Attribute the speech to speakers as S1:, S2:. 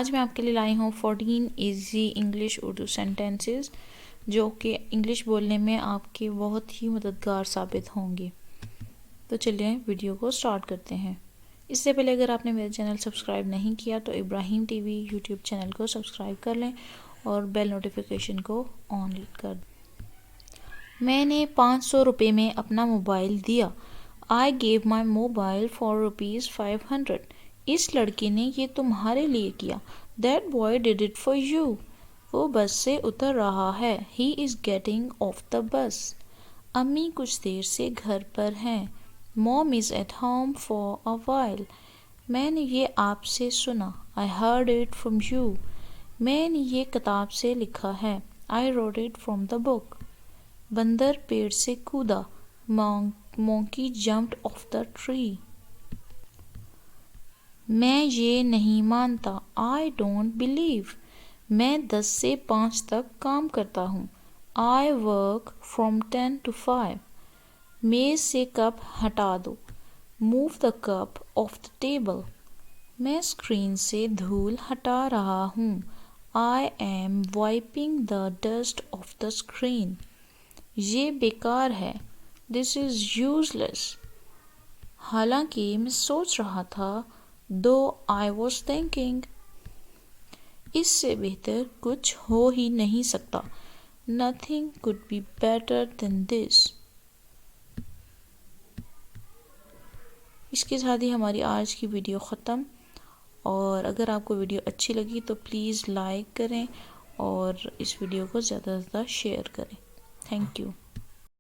S1: آج میں آپ کے لیے لائی ہوں 14 ایزی انگلش اردو سینٹینسز جو کہ انگلش بولنے میں آپ کے بہت ہی مددگار ثابت ہوں گے۔ تو چلیے ویڈیو کو سٹارٹ کرتے ہیں۔ اس سے پہلے اگر آپ نے میرے چینل سبسکرائب نہیں کیا تو ابراہیم ٹی وی یوٹیوب چینل کو سبسکرائب کر لیں اور بیل نوٹیفیکیشن کو آن کر دیں۔ میں نے 500 روپے میں اپنا موبائل دیا۔ I gave my mobile for ₹500۔ اس لڑکے نے یہ تمہارے لیے کیا۔ That boy did it for you۔ وہ بس سے اتر رہا ہے۔ He is getting off the bus۔ امی کچھ دیر سے گھر پر ہیں۔ Mom is at home for a while۔ میں نے یہ آپ سے سنا۔ I heard it from you۔ میں نے یہ کتاب سے لکھا ہے۔ I wrote it from the book۔ بندر پیڑ سے کودا۔ Monkey jumped off the tree۔ میں یہ نہیں مانتا۔ I don't believe۔ میں 10 سے 5 تک کام کرتا ہوں۔ I work from 10 to 5۔ میز سے کپ ہٹا دو۔ Move the cup off the table۔ میں اسکرین سے دھول ہٹا رہا ہوں۔ I am wiping the dust off the screen۔ یہ بیکار ہے۔ This is useless۔ حالانکہ میں سوچ رہا تھا۔ Though I was thinking۔ اس سے بہتر کچھ ہو ہی نہیں سکتا۔ Nothing could be better than this۔ اس کے ساتھ ہی ہماری آج کی ویڈیو ختم، اور اگر آپ کو ویڈیو اچھی لگی تو پلیز لائک کریں اور اس ویڈیو کو زیادہ سے زیادہ شیئر کریں۔ Thank you.